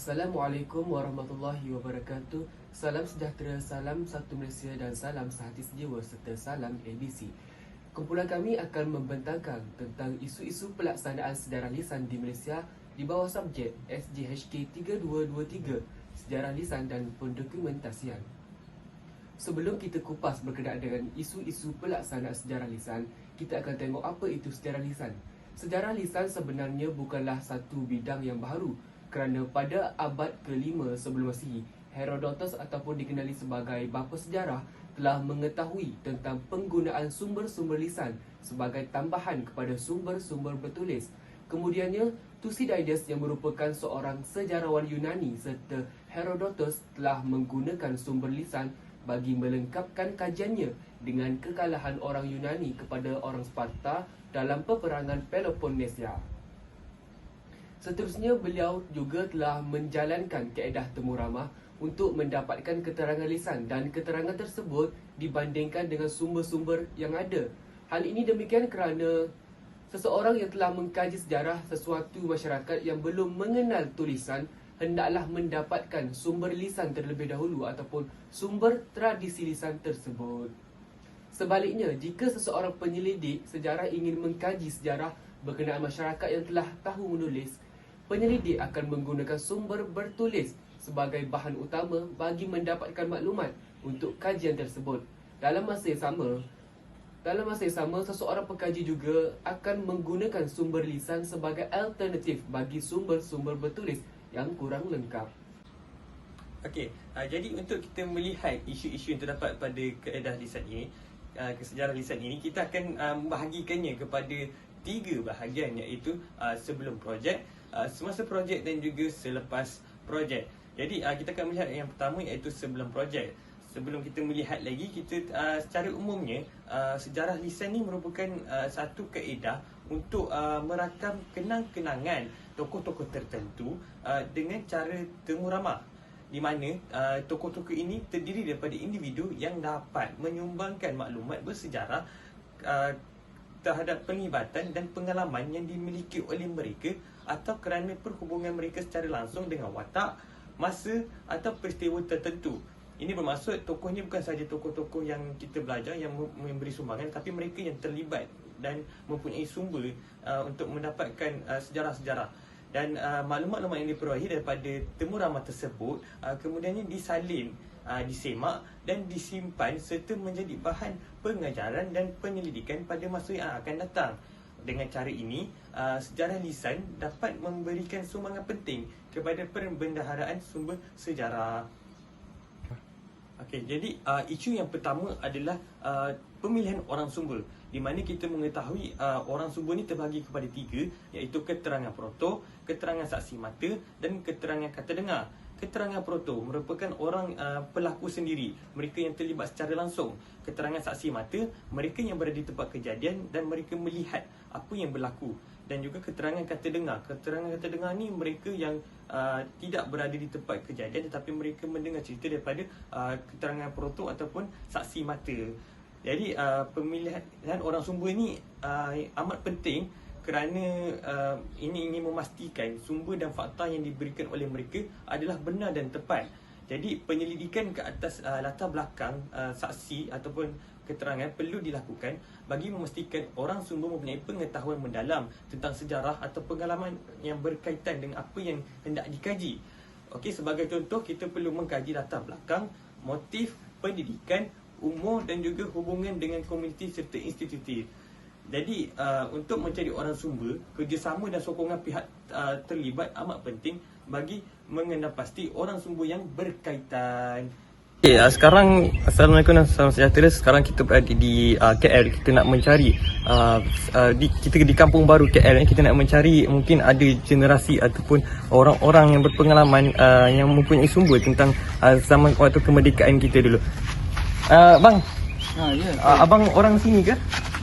Assalamualaikum warahmatullahi wabarakatuh. Salam sejahtera, salam satu Malaysia dan salam sehati sejiwa serta salam ABC. Kumpulan kami akan membentangkan tentang isu-isu pelaksanaan sejarah lisan di Malaysia di bawah subjek SJHK 3223, Sejarah Lisan dan Pendokumentasian. Sebelum kita kupas berkenaan dengan isu-isu pelaksanaan sejarah lisan, kita akan tengok apa itu sejarah lisan. Sejarah lisan sebenarnya bukanlah satu bidang yang baru, kerana pada abad ke-5 sebelum Masihi, Herodotus ataupun dikenali sebagai bapa sejarah telah mengetahui tentang penggunaan sumber-sumber lisan sebagai tambahan kepada sumber-sumber bertulis. Kemudiannya, Thucydides yang merupakan seorang sejarawan Yunani serta Herodotus telah menggunakan sumber lisan bagi melengkapkan kajiannya dengan kekalahan orang Yunani kepada orang Sparta dalam peperangan Peloponnesia. Seterusnya, beliau juga telah menjalankan kaedah temu ramah untuk mendapatkan keterangan lisan dan keterangan tersebut dibandingkan dengan sumber-sumber yang ada. Hal ini demikian kerana seseorang yang telah mengkaji sejarah sesuatu masyarakat yang belum mengenal tulisan hendaklah mendapatkan sumber lisan terlebih dahulu ataupun sumber tradisi lisan tersebut. Sebaliknya, jika seseorang penyelidik sejarah ingin mengkaji sejarah berkenaan masyarakat yang telah tahu menulis, penyelidik akan menggunakan sumber bertulis sebagai bahan utama bagi mendapatkan maklumat untuk kajian tersebut. Dalam masa yang sama, seseorang pengkaji juga akan menggunakan sumber lisan sebagai alternatif bagi sumber-sumber bertulis yang kurang lengkap. Okey, jadi untuk kita melihat isu-isu yang terdapat pada kaedah lisan ini, sejarah lisan ini, kita akan membahagikannya kepada 3 bahagian, iaitu sebelum projek, semasa projek dan juga selepas projek. Jadi kita akan melihat yang pertama, iaitu sebelum projek. Sebelum kita melihat lagi, kita secara umumnya sejarah lisan ni merupakan satu kaedah untuk merakam kenang-kenangan tokoh-tokoh tertentu dengan cara temu ramah, di mana tokoh-tokoh ini terdiri daripada individu yang dapat menyumbangkan maklumat bersejarah terhadap penglibatan dan pengalaman yang dimiliki oleh mereka atau kerana perhubungan mereka secara langsung dengan watak, masa atau peristiwa tertentu. Ini bermaksud tokohnya bukan sahaja tokoh-tokoh yang kita belajar yang memberi sumbangan, tapi mereka yang terlibat dan mempunyai sumber untuk mendapatkan sejarah-sejarah. Dan maklumat-maklumat yang diperolehi daripada temu ramah tersebut kemudiannya disalin, disemak dan disimpan serta menjadi bahan pengajaran dan penyelidikan pada masa yang akan datang. Dengan cara ini, sejarah lisan dapat memberikan sumbangan penting kepada perbendaharaan sumber sejarah. Okey, jadi isu yang pertama adalah pemilihan orang sumber, di mana kita mengetahui orang sumber ni terbahagi kepada 3, iaitu keterangan proto, keterangan saksi mata dan keterangan kata dengar. Keterangan proto merupakan orang pelaku sendiri, mereka yang terlibat secara langsung. Keterangan saksi mata, mereka yang berada di tempat kejadian dan mereka melihat apa yang berlaku. Dan juga keterangan kata dengar. Keterangan kata dengar ni mereka yang tidak berada di tempat kejadian tetapi mereka mendengar cerita daripada keterangan proto ataupun saksi mata. Jadi pemilihan orang sumber ni amat penting kerana ini ingin memastikan sumber dan fakta yang diberikan oleh mereka adalah benar dan tepat. Jadi penyelidikan ke atas latar belakang saksi ataupun keterangan perlu dilakukan bagi memastikan orang sumber mempunyai pengetahuan mendalam tentang sejarah atau pengalaman yang berkaitan dengan apa yang hendak dikaji. Okey, sebagai contoh, kita perlu mengkaji latar belakang, motif, pendidikan, umur dan juga hubungan dengan komuniti serta institusi. Jadi untuk mencari orang sumber, kerjasama dan sokongan pihak terlibat amat penting bagi mengenal pasti orang sumber yang berkaitan. Okay, sekarang Assalamualaikum dan salam sejahtera. Sekarang kita berada di KL. Kita nak mencari kita di Kampung Baru KL ni, kita nak mencari mungkin ada generasi ataupun orang-orang yang berpengalaman yang mempunyai sumber tentang zaman waktu kemerdekaan kita dulu. Bang, abang orang sini ke?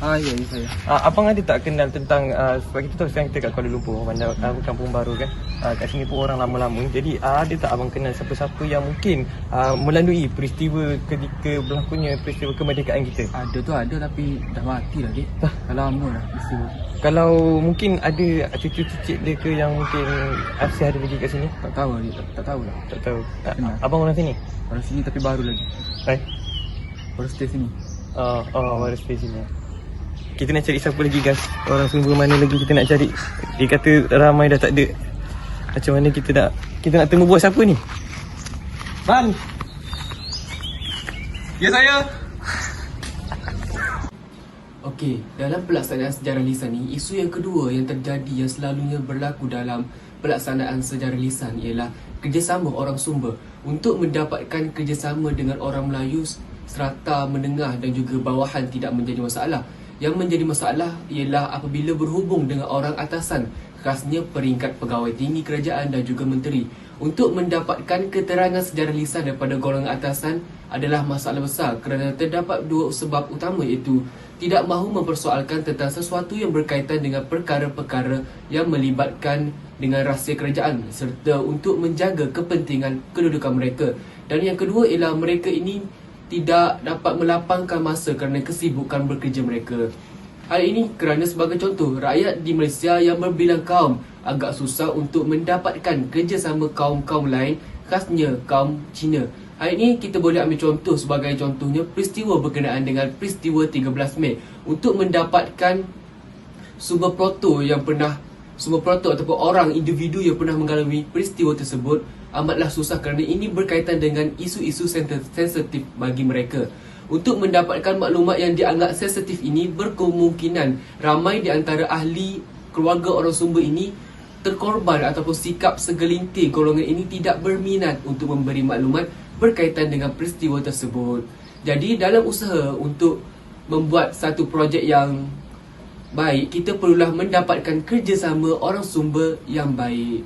Ya, saya. Abang ada tak kenal tentang sebab kita tahu sekarang kita kat Kuala Lumpur, bandar Kampung Baru kan. Kat sini pun orang lama-lama. Jadi ada tak abang kenal siapa-siapa yang mungkin melalui peristiwa ketika berlakunya peristiwa kemerdekaan kita? Ada tapi dah mati lah, Dik. Dah lama dah peristiwa. Kalau mungkin ada cucu-cucuk dia ke yang mungkin Arsy ada lagi kat sini? Tak tahu ni, tak tahu lah. Tak tahu. Kenal. Abang orang sini? Orang sini tapi baru lagi. Baru stay sini. Baru stay sini. Kita nak cari siapa lagi guys? Orang Sumber mana lagi kita nak cari? Dia kata ramai dah tak ada. Macam mana kita nak temu buat siapa ni? Ban! Ya saya! Okey, dalam pelaksanaan sejarah lisan ni, isu yang kedua yang terjadi yang selalunya berlaku dalam pelaksanaan sejarah lisan ialah kerjasama orang Sumber untuk mendapatkan kerjasama dengan orang Melayu serata menengah dan juga bawahan tidak menjadi masalah. Yang menjadi masalah ialah apabila berhubung dengan orang atasan, khasnya peringkat pegawai tinggi kerajaan dan juga menteri. Untuk mendapatkan keterangan sejarah lisan daripada golongan atasan adalah masalah besar kerana terdapat dua sebab utama, iaitu tidak mahu mempersoalkan tentang sesuatu yang berkaitan dengan perkara-perkara yang melibatkan dengan rahsia kerajaan serta untuk menjaga kepentingan kedudukan mereka. Dan yang kedua ialah mereka ini tidak dapat melapangkan masa kerana kesibukan bekerja mereka. Hal ini kerana sebagai contoh, rakyat di Malaysia yang berbilang kaum agak susah untuk mendapatkan kerjasama kaum-kaum lain, khasnya kaum Cina. Hal ini kita boleh ambil contoh sebagai contohnya peristiwa berkenaan dengan peristiwa 13 Mei. Untuk mendapatkan sumber proto ataupun orang individu yang pernah mengalami peristiwa tersebut amatlah susah kerana ini berkaitan dengan isu-isu sensitif bagi mereka. Untuk mendapatkan maklumat yang dianggap sensitif ini, berkemungkinan ramai di antara ahli keluarga orang Sumber ini terkorban ataupun sikap segelintir golongan ini tidak berminat untuk memberi maklumat berkaitan dengan peristiwa tersebut. Jadi dalam usaha untuk membuat satu projek yang baik, kita perlulah mendapatkan kerjasama orang Sumber yang baik.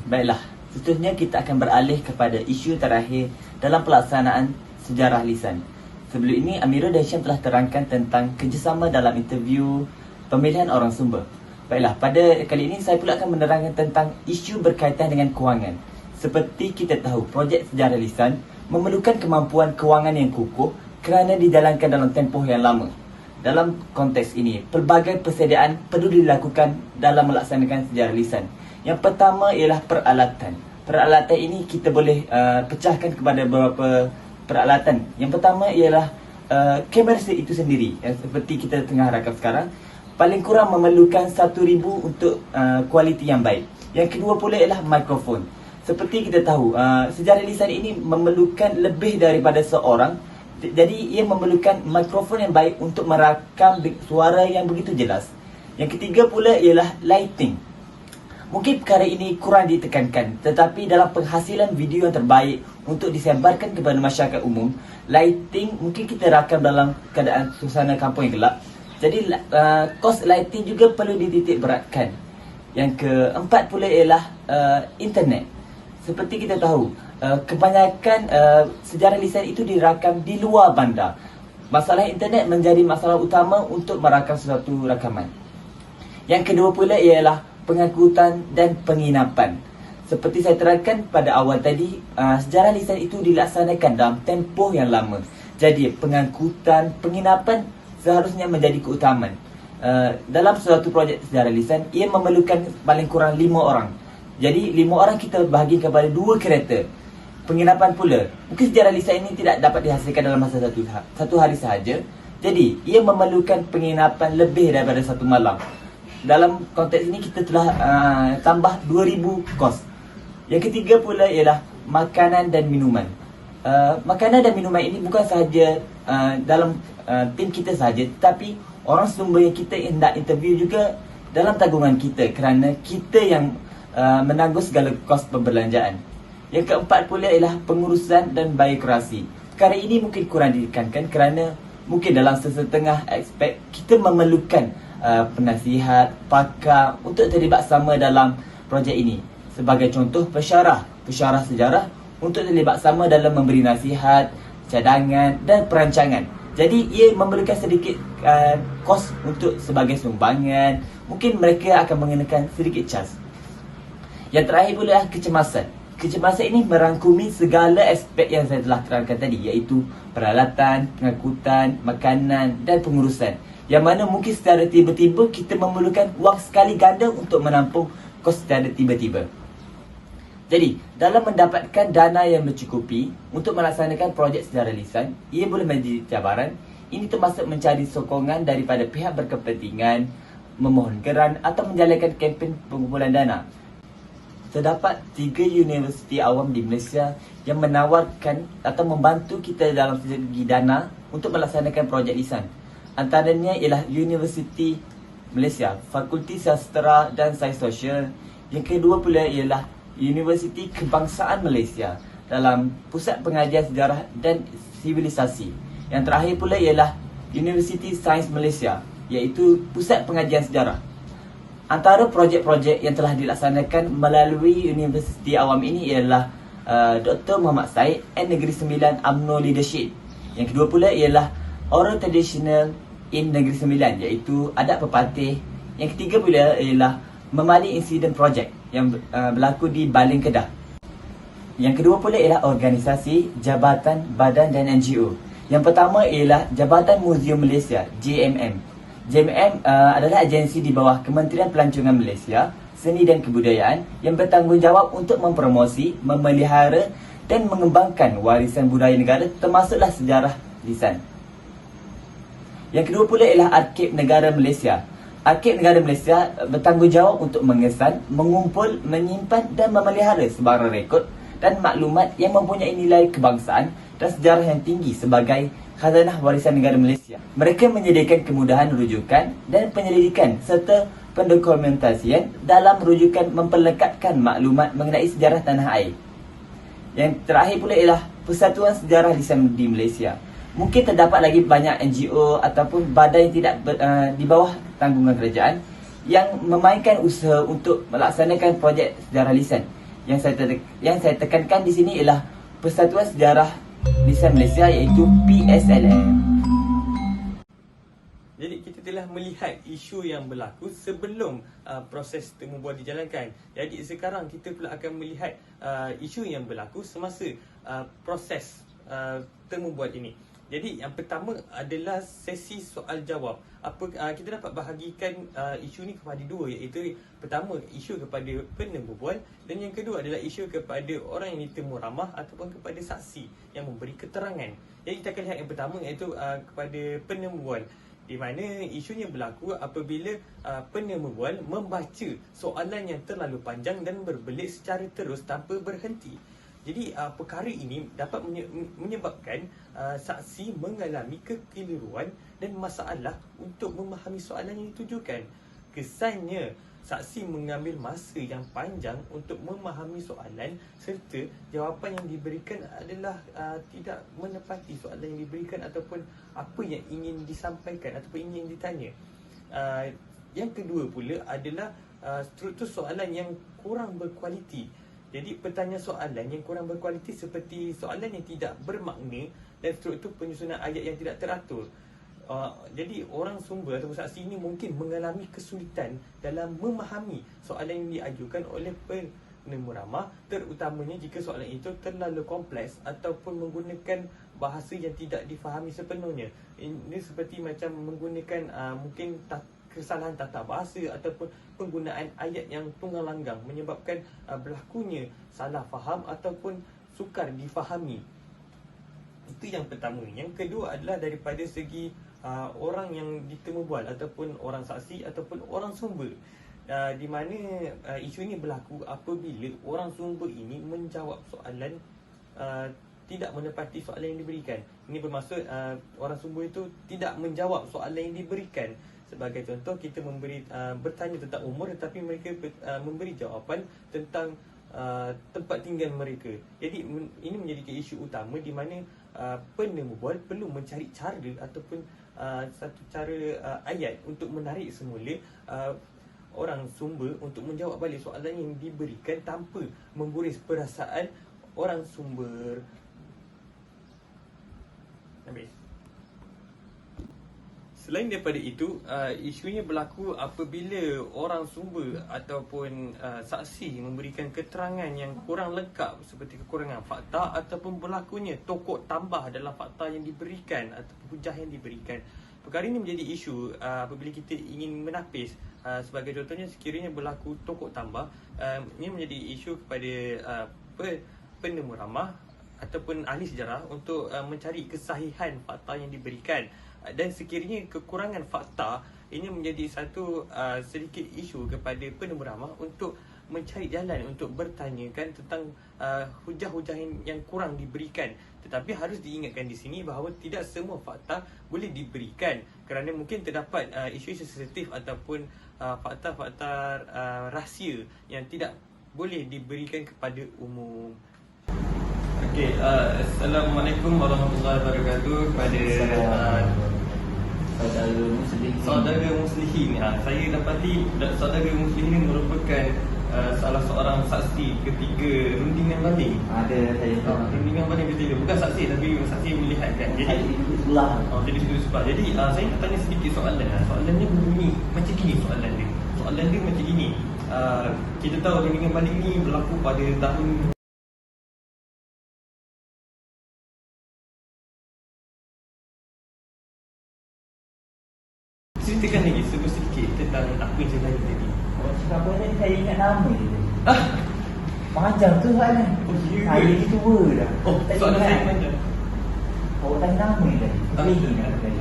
Baiklah, seterusnya kita akan beralih kepada isu terakhir dalam pelaksanaan sejarah lisan. Sebelum ini, Amirul dan Syam telah terangkan tentang kerjasama dalam interview pemilihan orang Sumber. Baiklah, pada kali ini saya pula akan menerangkan tentang isu berkaitan dengan kewangan. Seperti kita tahu, projek sejarah lisan memerlukan kemampuan kewangan yang kukuh kerana dijalankan dalam tempoh yang lama. Dalam konteks ini, pelbagai persediaan perlu dilakukan dalam melaksanakan sejarah lisan. Yang pertama ialah peralatan. Peralatan ini kita boleh pecahkan kepada beberapa peralatan. Yang pertama ialah kamera itu sendiri, yang seperti kita tengah rakam sekarang. Paling kurang memerlukan 1,000 untuk kualiti yang baik. Yang kedua pula ialah mikrofon. Seperti kita tahu, sejarah lisan ini memerlukan lebih daripada seorang. Jadi ia memerlukan mikrofon yang baik untuk merakam suara yang begitu jelas. Yang ketiga pula ialah lighting. Mungkin perkara ini kurang ditekankan, tetapi dalam penghasilan video yang terbaik untuk disebarkan kepada masyarakat umum, lighting mungkin kita rakam dalam keadaan suasana kampung yang gelap. Jadi kos lighting juga perlu dititik beratkan. Yang keempat pula ialah internet. Seperti kita tahu, kebanyakan sejarah lisan itu dirakam di luar bandar. Masalah internet menjadi masalah utama untuk merakam sesuatu rakaman. Yang kedua pula ialah pengangkutan dan penginapan. Seperti saya terangkan pada awal tadi, sejarah lisan itu dilaksanakan dalam tempoh yang lama. Jadi pengangkutan, penginapan seharusnya menjadi keutamaan. Dalam suatu projek sejarah lisan, ia memerlukan paling kurang 5 orang. Jadi 5 orang kita bahagi kepada 2 kereta. Penginapan pula, mungkin sejarah lisan ini tidak dapat dihasilkan dalam masa satu hari sahaja. Jadi ia memerlukan penginapan lebih daripada 1 malam. Dalam konteks ini kita telah tambah 2,000 kos. Yang ketiga pula ialah makanan dan minuman. Makanan dan minuman ini bukan sahaja dalam tim kita sahaja, tetapi orang Sumber yang kita hendak interview juga dalam tanggungan kita, kerana kita yang menanggung segala kos perbelanjaan. Yang keempat pula ialah pengurusan dan birokrasi. Perkara ini mungkin kurang ditekankan kerana mungkin dalam sesetengah aspek kita memerlukan penasihat, pakar untuk terlibat sama dalam projek ini. Sebagai contoh, pensyarah sejarah untuk terlibat sama dalam memberi nasihat, cadangan dan perancangan. Jadi ia memerlukan sedikit kos untuk sebagai sumbangan. Mungkin mereka akan mengenakan sedikit cas. Yang terakhir pula adalah kecemasan. Kecemasan ini merangkumi segala aspek yang saya telah terangkan tadi, iaitu peralatan, pengangkutan, makanan dan pengurusan. yang mana mungkin secara tiba-tiba kita memerlukan wang sekali ganda untuk menampung kos secara tiba-tiba. Jadi, dalam mendapatkan dana yang mencukupi untuk melaksanakan projek sejarah lisan, ia boleh menjadi cabaran. Ini termasuk mencari sokongan daripada pihak berkepentingan, memohon geran atau menjalankan kempen pengumpulan dana. Terdapat 3 universiti awam di Malaysia yang menawarkan atau membantu kita dalam segi dana untuk melaksanakan projek lisan. Antaranya ialah Universiti Malaysia, Fakulti Sastra dan Sains Sosial. Yang kedua pula ialah Universiti Kebangsaan Malaysia dalam Pusat Pengajian Sejarah dan Sivilisasi. Yang terakhir pula ialah Universiti Sains Malaysia, iaitu Pusat Pengajian Sejarah. Antara projek-projek yang telah dilaksanakan melalui Universiti Awam ini ialah Dr. Muhammad Said and Negeri Sembilan UMNO Leadership. Yang kedua pula ialah Oral Traditional in Negeri Sembilan, iaitu adat pepatih. Yang ketiga pula ialah Memali Incident Project yang berlaku di Baling Kedah. Yang kedua pula ialah organisasi, jabatan, badan dan NGO. Yang pertama ialah Jabatan Muzium Malaysia, JMM. JMM adalah agensi di bawah Kementerian Pelancongan Malaysia, Seni dan Kebudayaan yang bertanggungjawab untuk mempromosi, memelihara dan mengembangkan warisan budaya negara termasuklah sejarah lisan. Yang kedua pula ialah Arkib Negara Malaysia. Arkib Negara Malaysia bertanggungjawab untuk mengesan, mengumpul, menyimpan dan memelihara sebarang rekod dan maklumat yang mempunyai nilai kebangsaan dan sejarah yang tinggi sebagai khazanah warisan negara Malaysia. Mereka menyediakan kemudahan rujukan dan penyelidikan serta pendokumentasian dalam rujukan memperlengkapkan maklumat mengenai sejarah tanah air. Yang terakhir pula ialah Persatuan Sejarah Lisan di Malaysia. Mungkin terdapat lagi banyak NGO ataupun badan yang tidak di bawah tanggungan kerajaan yang memainkan usaha untuk melaksanakan projek sejarah lisan. Yang saya tekankan di sini ialah Persatuan Sejarah Lisan Malaysia, iaitu PSLM. Jadi kita telah melihat isu yang berlaku sebelum proses temu bual dijalankan. Jadi sekarang kita pula akan melihat isu yang berlaku semasa proses temu bual ini. Jadi yang pertama adalah sesi soal jawab. Kita dapat bahagikan isu ni kepada dua, iaitu pertama isu kepada penemu bual dan yang kedua adalah isu kepada orang yang ditemu ramah ataupun kepada saksi yang memberi keterangan. Jadi kita akan lihat yang pertama, iaitu kepada penemu bual, di mana isunya berlaku apabila penemu bual membaca soalan yang terlalu panjang dan berbelit secara terus tanpa berhenti. Jadi perkara ini dapat menyebabkan saksi mengalami kekeliruan dan masalah untuk memahami soalan yang ditujukan. Kesannya saksi mengambil masa yang panjang untuk memahami soalan serta jawapan yang diberikan adalah tidak menepati soalan yang diberikan ataupun apa yang ingin disampaikan ataupun ingin ditanya. Yang kedua pula adalah struktur soalan yang kurang berkualiti. Jadi pertanyaan soalan yang kurang berkualiti seperti soalan yang tidak bermakna dan struktur penyusunan ayat yang tidak teratur. Jadi orang sumber atau saksi ini mungkin mengalami kesulitan dalam memahami soalan yang diajukan oleh penemu ramah, terutamanya jika soalan itu terlalu kompleks ataupun menggunakan bahasa yang tidak difahami sepenuhnya. Ini seperti macam menggunakan mungkin kesalahan tata bahasa ataupun penggunaan ayat yang tunggal langgang menyebabkan berlakunya salah faham ataupun sukar difahami. Itu yang pertama. Yang kedua adalah daripada segi orang yang ditemu bual ataupun orang saksi ataupun orang sumber. Di mana isu ini berlaku apabila orang sumber ini menjawab soalan tidak menepati soalan yang diberikan. Ini bermaksud orang sumber itu tidak menjawab soalan yang diberikan. Sebagai contoh, kita bertanya tentang umur tetapi mereka memberi jawapan tentang tempat tinggal mereka. Jadi ini menjadi isu utama di mana penemu bual perlu mencari cara ataupun satu cara ayat untuk menarik semula orang sumber untuk menjawab balik soalan yang diberikan tanpa mengguris perasaan orang sumber. Habis. Selain daripada itu, isunya berlaku apabila orang sumber ataupun saksi memberikan keterangan yang kurang lengkap seperti kekurangan fakta ataupun berlakunya tokok tambah dalam fakta yang diberikan ataupun hujah yang diberikan. perkara ini menjadi isu apabila kita ingin menapis. Sebagai contohnya, sekiranya berlaku tokok tambah, ini menjadi isu kepada penemu ramah ataupun ahli sejarah untuk mencari kesahihan fakta yang diberikan. Dan sekiranya kekurangan fakta, ini menjadi satu sedikit isu kepada penemu ramah untuk mencari jalan untuk bertanyakan tentang hujah-hujah yang kurang diberikan. Tetapi harus diingatkan di sini bahawa tidak semua fakta boleh diberikan kerana mungkin terdapat isu-isu sensitif ataupun fakta-fakta rahsia yang tidak boleh diberikan kepada umum. Okey, Assalamualaikum warahmatullahi wabarakatuh kepada saudara muslimin. Saya dapati saudara muslimin merupakan salah seorang saksi ketiga rundingan banding. Ada saya tahu. Rundingan banding ketiga, bukan saksi tapi saksi melihatkan. Jadi sebelah. Jadi sudut sebelah. Jadi saya nak tanya sedikit soalan. Soalannya berbunyi macam gini soalan dia. Soalan dia macam gini. Kita tahu rundingan banding ni berlaku pada tahun ceritakan lagi sedikit tentang apa yang saya tanya tadi. Cakap apa tadi, saya ingat nama dia tadi. Panjang tu soalan. Saya ni tua dah. Tak soalan ingat. saya panjang. Awak tanya nama dia tadi. Saya ingat tadi.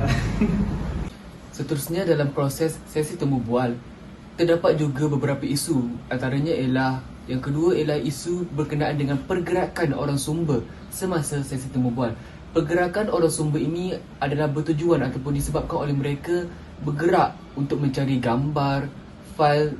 Seterusnya dalam proses sesi temu bual, terdapat juga beberapa isu. Antaranya ialah, yang kedua ialah isu berkenaan dengan pergerakan orang sumber semasa sesi temu bual. Pergerakan orang sumber ini adalah bertujuan ataupun disebabkan oleh mereka bergerak untuk mencari gambar, fail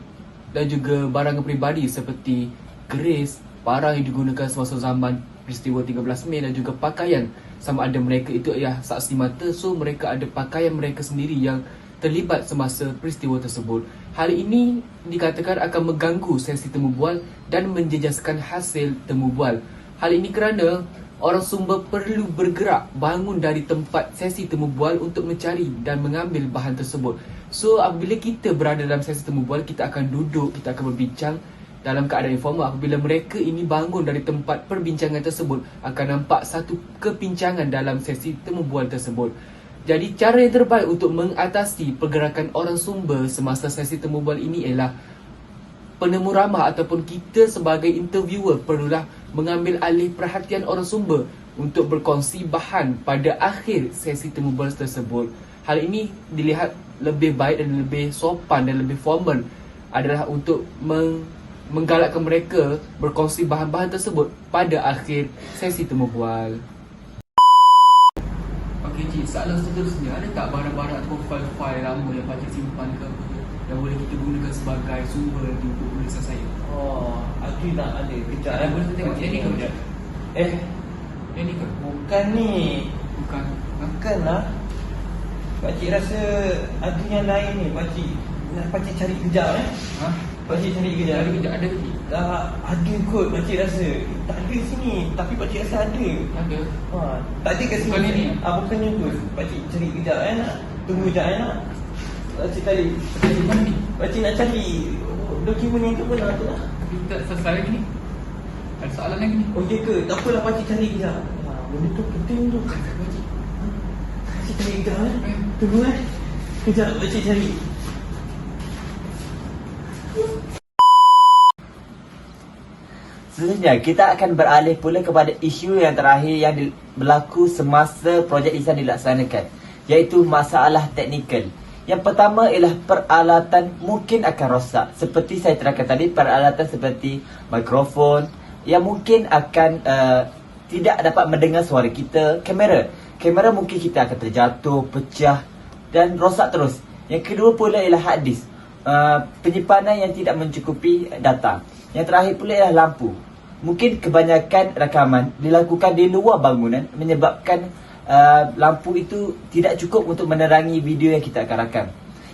dan juga barang peribadi seperti keris, barang yang digunakan semasa zaman peristiwa 13 Mei dan juga pakaian. Sama ada mereka itu ialah saksi mata, so mereka ada pakaian mereka sendiri yang terlibat semasa peristiwa tersebut. Hal ini dikatakan akan mengganggu sesi temu bual dan menjejaskan hasil temu bual. Hal ini kerana orang sumber perlu bergerak bangun dari tempat sesi temu bual untuk mencari dan mengambil bahan tersebut. So apabila kita berada dalam sesi temu bual, kita akan duduk, kita akan berbincang dalam keadaan informal. Apabila mereka ini bangun dari tempat perbincangan tersebut, akan nampak satu kepincangan dalam sesi temu bual tersebut. Jadi cara yang terbaik untuk mengatasi pergerakan orang sumber semasa sesi temu bual ini ialah penemu ramah ataupun kita sebagai interviewer perlulah mengambil alih perhatian orang sumber untuk berkongsi bahan pada akhir sesi temu bual tersebut. Hal ini dilihat lebih baik dan lebih sopan dan lebih formal adalah untuk menggalakkan mereka berkongsi bahan-bahan tersebut pada akhir sesi temu bual. Okey Cik, soalan seterusnya, ada tak barang-barang atau fail-fail lama yang patut simpan ke apa yang boleh kita gunakan sebagai sumber untuk pemeriksaan saya? Aku tak ada. Kejap Yang boleh kita tengok yang ni ke? Yang ni ke? Bukan ni. Bukan. Bukanlah. Pakcik rasa ada yang lain ni. Pakcik cari kejap Ha? Pakcik cari kejap. Ada kejap, ada ke? Ada kot pakcik rasa. Tak ada sini. Tapi pakcik rasa ada. Ada. Tak ada kat sini. Bukan ni? Bukannya tu. Pakcik cari kejap nak. Tunggu kejap nak. Pakcik cari. Mana ni? Pakcik nak cari dokumen yang tu pun nak tu lah. Kita selesai lagi ni. Ada soalan lagi ni. Oh ya ke? Tak apalah pakcik cari kejap. Benda tu penting tu. Pakcik cari kejap Tunggu Kejap pakcik cari. Seterusnya, kita akan beralih pula kepada isu yang terakhir yang berlaku semasa projek lisan dilaksanakan, iaitu masalah teknikal. Yang pertama ialah peralatan mungkin akan rosak. Seperti saya terangkan tadi, peralatan seperti mikrofon yang mungkin akan tidak dapat mendengar suara kita. Kamera mungkin kita akan terjatuh, pecah dan rosak terus. Yang kedua pula ialah hard disk, penyimpanan yang tidak mencukupi data. Yang terakhir pula ialah lampu. Mungkin kebanyakan rakaman dilakukan di luar bangunan menyebabkan lampu itu tidak cukup untuk menerangi video yang kita akan rakam.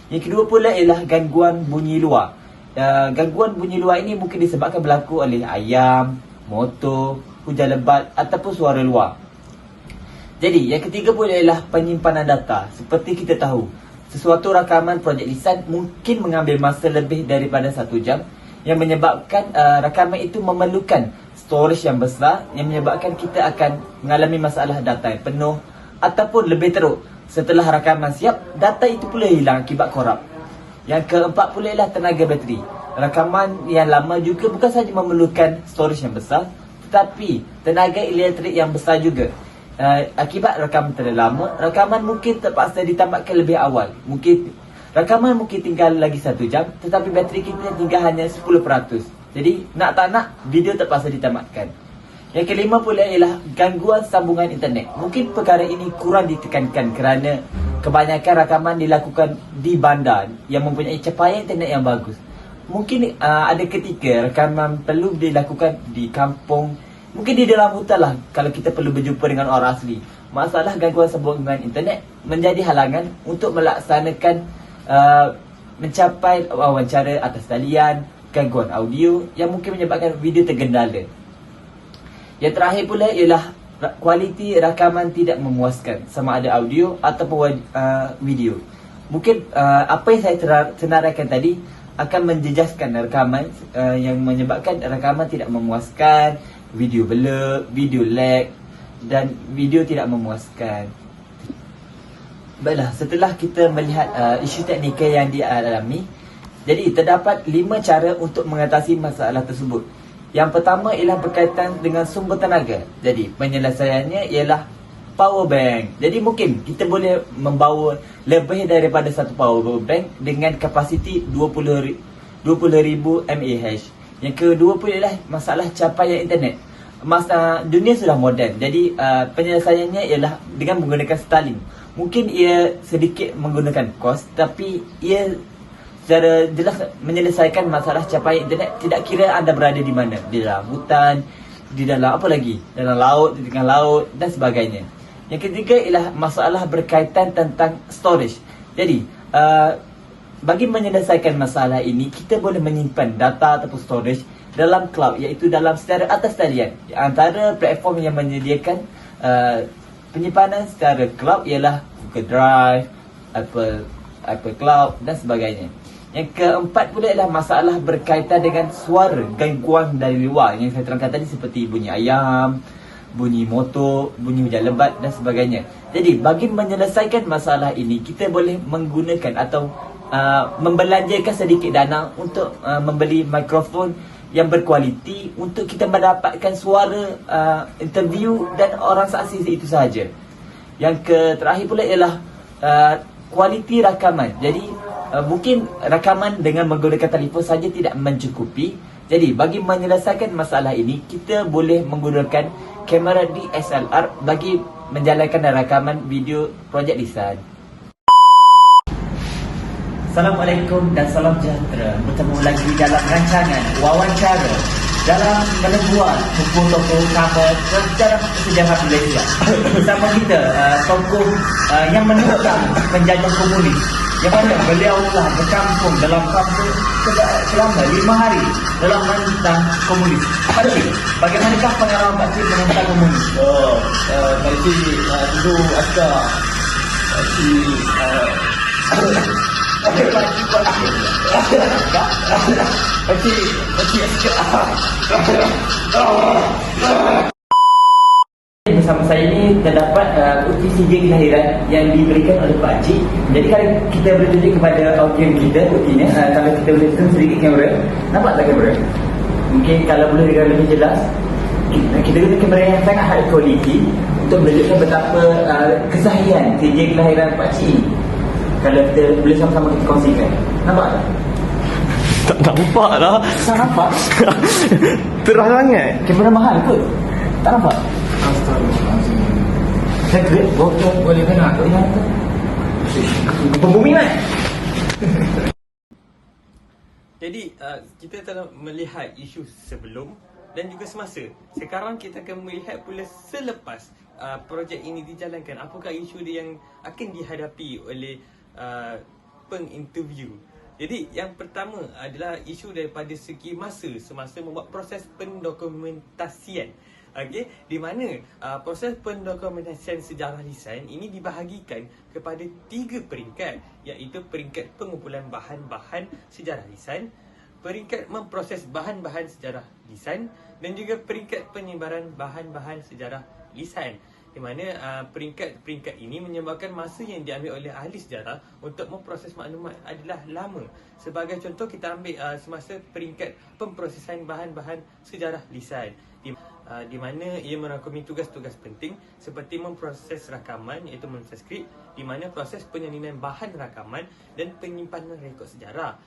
Yang kedua pula ialah gangguan bunyi luar. Gangguan bunyi luar ini mungkin disebabkan berlaku oleh ayam, motor, hujan lebat ataupun suara luar. Jadi yang ketiga pula ialah penyimpanan data. Seperti kita tahu, sesuatu rakaman projek lisan mungkin mengambil masa lebih daripada 1 jam, yang menyebabkan rakaman itu memerlukan storage yang besar, yang menyebabkan kita akan mengalami masalah data yang penuh ataupun lebih teruk, setelah rakaman siap, data itu pula hilang akibat korup. Yang keempat pula ialah tenaga bateri. Rakaman yang lama juga bukan sahaja memerlukan storage yang besar, tetapi tenaga elektrik yang besar juga. Akibat rakaman terlalu lama, rakaman mungkin terpaksa ditamatkan lebih awal. Rakaman mungkin tinggal lagi 1 jam, tetapi bateri kita tinggal hanya 10%. Jadi nak tak nak, video terpaksa ditamatkan. Yang kelima pula ialah gangguan sambungan internet. Mungkin perkara ini kurang ditekankan kerana kebanyakan rakaman dilakukan di bandar yang mempunyai capaian internet yang bagus. Mungkin ada ketika rakaman perlu dilakukan di kampung, mungkin di dalam hutan lah, kalau kita perlu berjumpa dengan orang asli. Masalah gangguan sambungan internet menjadi halangan untuk melaksanakan mencapai wawancara atas talian, gangguan audio yang mungkin menyebabkan video tergendala. Yang terakhir pula ialah kualiti rakaman tidak memuaskan, sama ada audio ataupun video. Mungkin apa yang saya senaraikan tadi akan menjejaskan rakaman yang menyebabkan rakaman tidak memuaskan, video blur, video lag dan video tidak memuaskan. Baiklah, setelah kita melihat isu teknikal yang dialami, jadi terdapat 5 cara untuk mengatasi masalah tersebut. Yang pertama ialah berkaitan dengan sumber tenaga. Jadi penyelesaiannya ialah power bank. Jadi mungkin kita boleh membawa lebih daripada satu power bank dengan kapasiti 20,000 mAh. Yang kedua pun ialah masalah capaian internet. Dunia sudah moden. Jadi penyelesaiannya ialah dengan menggunakan Starlink. Mungkin ia sedikit menggunakan kos, tapi ia secara jelas menyelesaikan masalah capaian internet, tidak kira anda berada di mana, di dalam hutan, di dalam apa lagi, dalam laut, di tengah laut dan sebagainya. Yang ketiga ialah masalah berkaitan tentang storage. Jadi bagi menyelesaikan masalah ini, kita boleh menyimpan data ataupun storage dalam cloud, iaitu dalam secara atas talian. Antara platform yang menyediakan penyimpanan secara cloud ialah Google Drive, Apple Cloud dan sebagainya. Yang keempat pula adalah masalah berkaitan dengan suara, gangguan dari luar yang saya terangkan tadi, seperti bunyi ayam, bunyi motor, bunyi hujan lebat dan sebagainya. Jadi bagi menyelesaikan masalah ini, kita boleh menggunakan atau membelanjakan sedikit dana untuk membeli mikrofon yang berkualiti untuk kita mendapatkan suara interview dan orang saksi itu sahaja. Yang terakhir pula ialah kualiti rakaman. Jadi mungkin rakaman dengan menggunakan telefon saja tidak mencukupi. Jadi bagi menyelesaikan masalah ini, kita boleh menggunakan kamera DSLR bagi menjalankan rakaman video projek lisan. Assalamualaikum dan salam sejahtera. Bertemu lagi dalam rancangan wawancara dalam menebual tokoh-tokoh kabar sejarah Malaysia. Bersama kita tokoh yang menentang penjajah komunis, yang mana beliau telah berkampung dalam kampung selama 5 hari dalam menentang komunis. Pakcik, bagaimanakah pengalaman Pakcik menentang komunis? Pakcik dulu askar. Bersama saya ini terdapat bukti sijil kelahiran yang diberikan oleh Pak Cik. Jadi kalau kita boleh tunjuk kepada audiens kita buktinya, kalau kita boleh zoom sedikit kamera, nampak tak kamera? Mungkin kalau boleh dengan lebih jelas, kita guna kamera yang sangat high quality untuk menunjukkan betapa kesahihan sijil kelahiran Pak Cik ini. Kalau kita boleh sama-sama kita kongsikan, nampak tak? Tak nampak lah. Tak nampak? Terang sangat. Kamera mahal kot. Tak nampak? Saya kira boleh kena tu yang tu. Pembumi kan? Jadi kita telah melihat isu sebelum dan juga semasa. Sekarang kita akan melihat pula selepas projek ini dijalankan. Apakah isu yang akan dihadapi oleh penginterview. Jadi yang pertama adalah isu daripada segi masa semasa membuat proses pendokumentasian. Okey, di mana proses pendokumentasian sejarah lisan ini dibahagikan kepada 3 peringkat, iaitu peringkat pengumpulan bahan-bahan sejarah lisan, peringkat memproses bahan-bahan sejarah lisan dan juga peringkat penyebaran bahan-bahan sejarah lisan. di mana peringkat-peringkat ini menyebabkan masa yang diambil oleh ahli sejarah untuk memproses maklumat adalah lama. Sebagai contoh, kita ambil semasa peringkat pemprosesan bahan-bahan sejarah lisan, di mana ia merangkumi tugas-tugas penting seperti memproses rakaman iaitu mentranskrip, di mana proses penyalinan bahan rakaman dan penyimpanan rekod sejarah.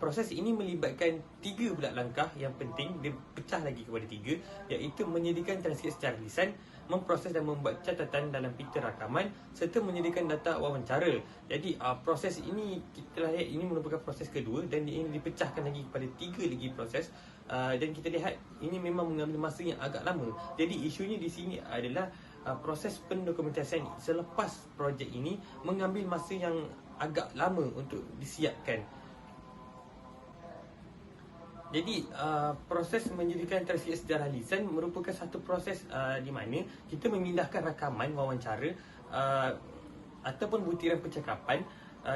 Proses ini melibatkan 3 pula langkah yang penting, dia pecah lagi kepada 3, iaitu menyediakan transkrip secara lisan, memproses dan membuat catatan dalam pita rakaman serta menyediakan data wawancara. Jadi proses ini kita lihat ini merupakan proses kedua dan ini dipecahkan lagi kepada 3 lagi proses. Dan kita lihat ini memang mengambil masa yang agak lama. Jadi isunya di sini adalah proses pendokumentasian selepas projek ini mengambil masa yang agak lama untuk disiapkan. Jadi proses menjadikan transkrip sejarah lisan merupakan satu proses di mana kita memindahkan rakaman wawancara ataupun butiran percakapan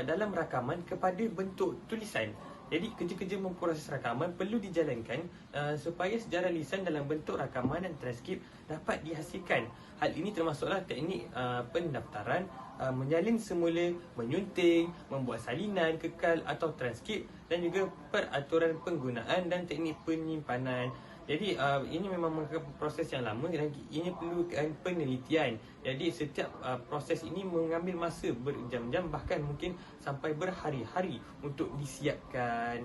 dalam rakaman kepada bentuk tulisan. Jadi kerja-kerja memproses rakaman perlu dijalankan supaya sejarah lisan dalam bentuk rakaman dan transkrip dapat dihasilkan. Hal ini termasuklah teknik pendaftaran, menyalin semula, menyunting, membuat salinan kekal atau transkrip dan juga peraturan penggunaan dan teknik penyimpanan. Jadi ini memang proses yang lama dan ini perlukan penelitian. Jadi setiap proses ini mengambil masa berjam-jam, bahkan mungkin sampai berhari-hari untuk disiapkan.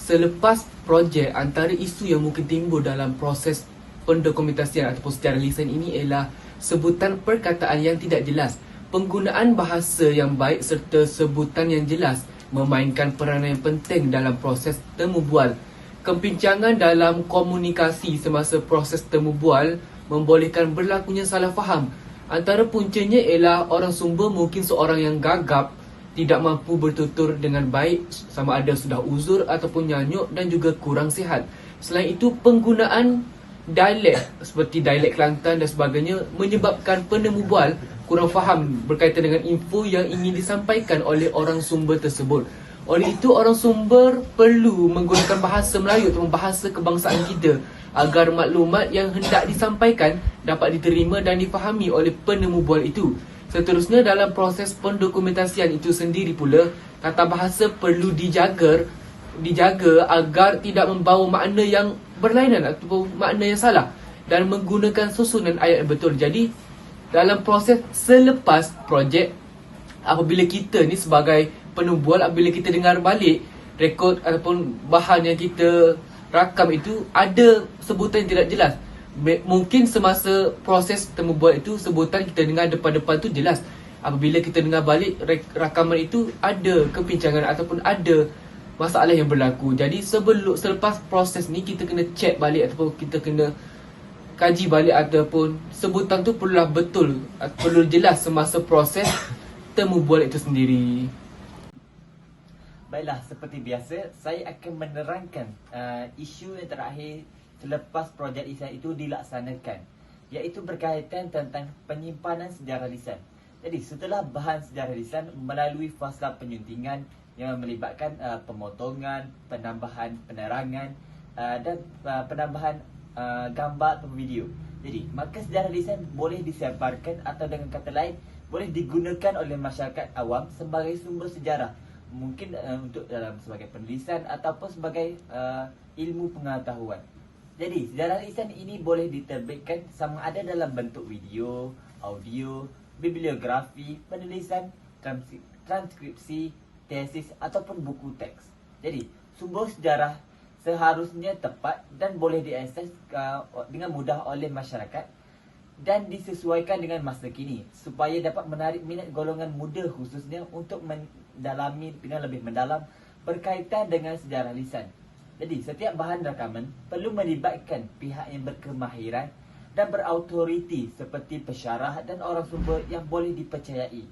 Selepas projek, antara isu yang mungkin timbul dalam proses pendokumentasian ataupun sejarah lisan ini ialah sebutan perkataan yang tidak jelas. Penggunaan bahasa yang baik serta sebutan yang jelas memainkan peranan yang penting dalam proses temu bual. Kepincangan dalam komunikasi semasa proses temu bual membolehkan berlakunya salah faham. Antara puncanya ialah orang sumber mungkin seorang yang gagap, tidak mampu bertutur dengan baik, sama ada sudah uzur ataupun nyanyuk dan juga kurang sihat. Selain itu, penggunaan dialek seperti dialek Kelantan dan sebagainya menyebabkan penemu bual kurang faham berkaitan dengan info yang ingin disampaikan oleh orang sumber tersebut. Oleh itu, orang sumber perlu menggunakan bahasa Melayu atau bahasa kebangsaan kita agar maklumat yang hendak disampaikan dapat diterima dan difahami oleh penemu bual itu. Seterusnya, dalam proses pendokumentasian itu sendiri pula, tata bahasa perlu dijaga agar tidak membawa makna yang berlainan ataupun makna yang salah dan menggunakan susunan ayat yang betul. Jadi, dalam proses selepas projek, apabila kita ni sebagai penubual, apabila kita dengar balik rekod ataupun bahan yang kita rakam itu ada sebutan yang tidak jelas, mungkin semasa proses temu bual itu sebutan kita dengar depan-depan tu jelas. Apabila kita dengar balik rakaman itu ada kepincangan ataupun ada masalah yang berlaku. Jadi selepas proses ni kita kena check balik ataupun kita kena kaji balik ataupun sebutan tu perlulah betul, perlu jelas semasa proses temu bual itu sendiri. Baiklah, seperti biasa, saya akan menerangkan isu yang terakhir selepas projek lisan itu dilaksanakan, iaitu berkaitan tentang penyimpanan sejarah lisan. Jadi, setelah bahan sejarah lisan melalui fasa penyuntingan yang melibatkan pemotongan, penambahan penerangan dan penambahan gambar atau video. Jadi, maka sejarah lisan boleh disebarkan atau dengan kata lain boleh digunakan oleh masyarakat awam sebagai sumber sejarah. Mungkin untuk dalam sebagai penulisan ataupun sebagai ilmu pengetahuan. Jadi, sejarah lisan ini boleh diterbitkan sama ada dalam bentuk video, audio, bibliografi, penulisan, transkripsi, tesis ataupun buku teks. Jadi, sumber sejarah seharusnya tepat dan boleh diakses dengan mudah oleh masyarakat dan disesuaikan dengan masa kini supaya dapat menarik minat golongan muda khususnya untuk mendalami dengan lebih mendalam berkaitan dengan sejarah lisan. Jadi, setiap bahan rakaman perlu melibatkan pihak yang berkemahiran dan berautoriti seperti pensyarah dan orang sumber yang boleh dipercayai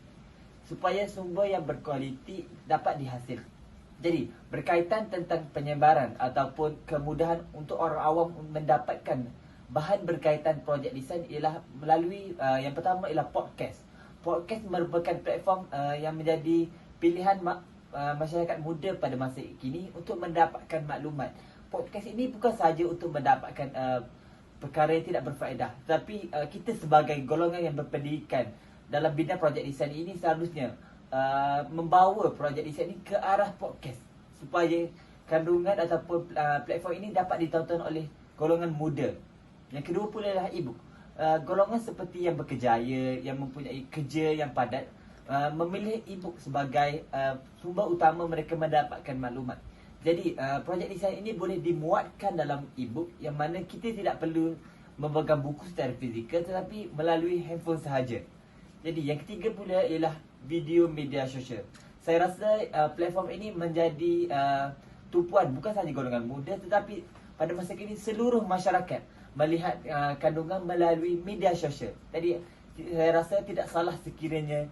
supaya sumber yang berkualiti dapat dihasilkan. Jadi, berkaitan tentang penyebaran ataupun kemudahan untuk orang awam mendapatkan bahan berkaitan projek lisan ialah melalui yang pertama ialah podcast. Podcast merupakan platform yang menjadi pilihan masyarakat muda pada masa kini untuk mendapatkan maklumat. Podcast ini bukan sahaja untuk mendapatkan perkara yang tidak berfaedah. Tapi kita sebagai golongan yang berpendidikan dalam bidang projek desain ini seharusnya membawa projek desain ini ke arah podcast supaya kandungan ataupun platform ini dapat ditonton oleh golongan muda. Yang kedua pula adalah e-book. Golongan seperti yang berkejaya, yang mempunyai kerja yang padat, memilih e-book sebagai sumber utama mereka mendapatkan maklumat. Jadi projek desain ini boleh dimuatkan dalam e-book yang mana kita tidak perlu memegang buku secara fizikal tetapi melalui handphone sahaja. Jadi yang ketiga pula ialah video media sosial. Saya rasa platform ini menjadi tumpuan bukan sahaja golongan muda tetapi pada masa kini seluruh masyarakat melihat kandungan melalui media sosial. Jadi saya rasa tidak salah sekiranya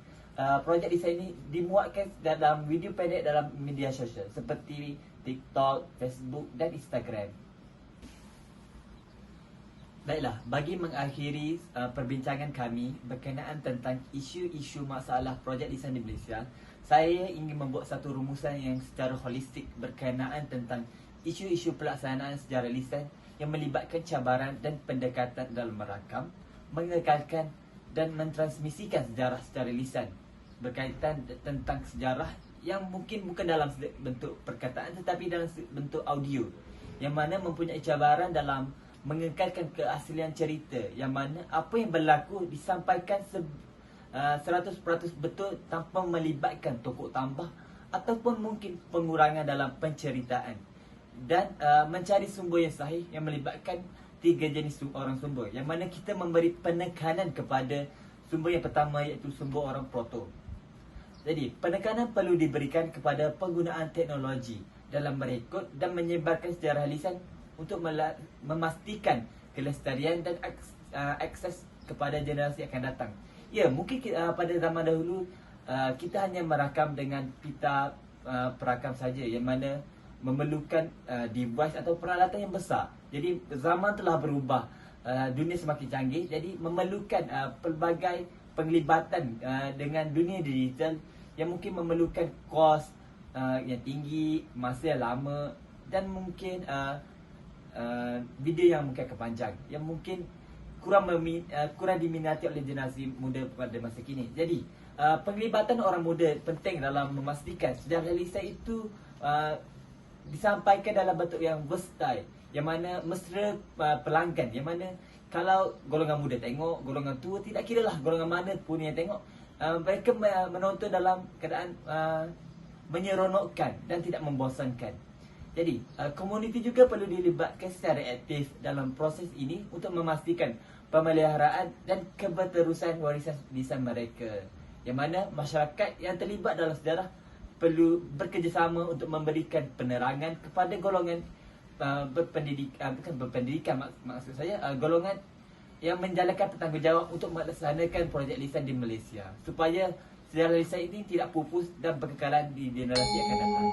projek desain ini dimuatkan dalam video pendek dalam media sosial seperti TikTok, Facebook dan Instagram. Baiklah, bagi mengakhiri perbincangan kami berkenaan tentang isu-isu masalah projek desain di Malaysia, saya ingin membuat satu rumusan yang secara holistik berkenaan tentang isu-isu pelaksanaan sejarah lisan yang melibatkan cabaran dan pendekatan dalam merakam, mengekalkan dan mentransmisikan sejarah secara lisan berkaitan tentang sejarah yang mungkin bukan dalam bentuk perkataan tetapi dalam bentuk audio yang mana mempunyai cabaran dalam mengekalkan keaslian cerita yang mana apa yang berlaku disampaikan 100% betul tanpa melibatkan tokoh tambah ataupun mungkin pengurangan dalam penceritaan dan mencari sumber yang sahih yang melibatkan 3 jenis orang sumber yang mana kita memberi penekanan kepada sumber yang pertama iaitu sumber orang proto. Jadi, penekanan perlu diberikan kepada penggunaan teknologi dalam merekod dan menyebarkan sejarah lisan untuk memastikan kelestarian dan akses kepada generasi akan datang. Ya, mungkin pada zaman dahulu kita hanya merakam dengan pita perakam saja yang mana memerlukan device atau peralatan yang besar. Jadi, zaman telah berubah, dunia semakin canggih, jadi memerlukan pelbagai penglibatan dengan dunia digital yang mungkin memerlukan kos yang tinggi, masa yang lama dan mungkin video yang mungkin akan panjang yang mungkin kurang diminati oleh generasi muda pada masa kini. Jadi penglibatan orang muda penting dalam memastikan sejarah lisan itu disampaikan dalam bentuk yang versatile yang mana mesra pelanggan yang mana kalau golongan muda tengok, golongan tua tidak kira lah golongan mana pun yang tengok, mereka menonton dalam keadaan menyeronokkan dan tidak membosankan. Jadi komuniti juga perlu dilibatkan secara aktif dalam proses ini untuk memastikan pemeliharaan dan keberterusan warisan lisan mereka yang mana masyarakat yang terlibat dalam sejarah perlu bekerjasama untuk memberikan penerangan kepada golongan berpendidikan, maksud saya golongan yang menjalankan bertanggungjawab untuk melaksanakan projek lisan di Malaysia supaya sejarah lisan ini tidak pupus dan berkekalan di generasi akan datang.